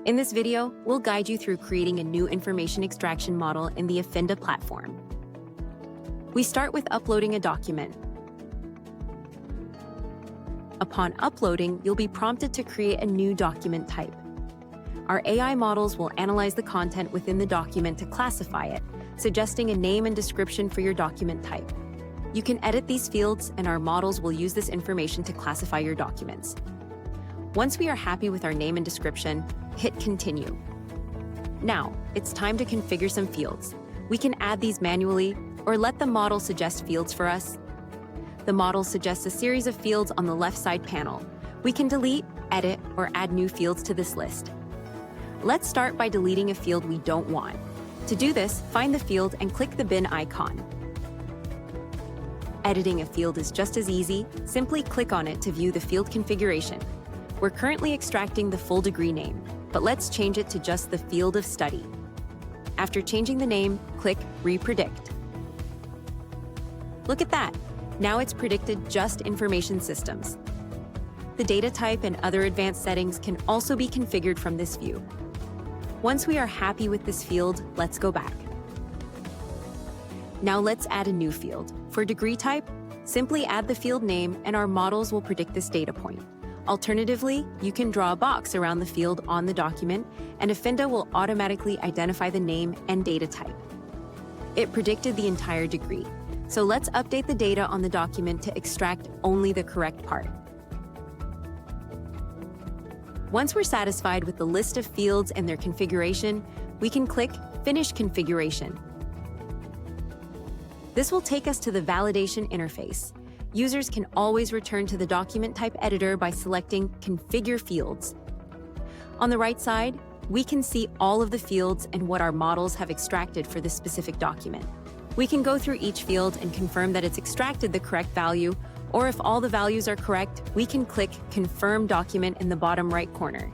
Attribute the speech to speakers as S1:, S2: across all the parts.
S1: In this video, we'll guide you through creating a new information extraction model in the Affinda platform. We start with uploading a document. Upon uploading, you'll be prompted to create a new document type. Our AI models will analyze the content within the document to classify it, suggesting a name and description for your document type. You can edit these fields, and our models will use this information to classify your documents. Once we are happy with our name and description, hit Continue. Now, it's time to configure some fields. We can add these manually or let the model suggest fields for us. The model suggests a series of fields on the left side panel. We can delete, edit, or add new fields to this list. Let's start by deleting a field we don't want. To do this, find the field and click the bin icon. Editing a field is just as easy. Simply click on it to view the field configuration. We're currently extracting the full degree name, but let's change it to just the field of study. After changing the name, click Repredict. Look at that! Now it's predicted just information systems. The data type and other advanced settings can also be configured from this view. Once we are happy with this field, let's go back. Now let's add a new field. For degree type, simply add the field name and our models will predict this data point. Alternatively, you can draw a box around the field on the document, and Affinda will automatically identify the name and data type. It predicted the entire degree, so let's update the data on the document to extract only the correct part. Once we're satisfied with the list of fields and their configuration, we can click Finish Configuration. This will take us to the validation interface. Users can always return to the document type editor by selecting Configure Fields. On the right side, we can see all of the fields and what our models have extracted for this specific document. We can go through each field and confirm that it's extracted the correct value, or if all the values are correct, we can click Confirm Document in the bottom right corner.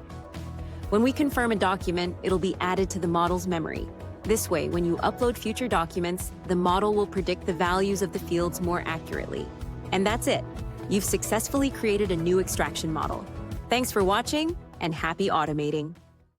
S1: When we confirm a document, it'll be added to the model's memory. This way, when you upload future documents, the model will predict the values of the fields more accurately. And that's it. You've successfully created a new extraction model. Thanks for watching, and happy automating.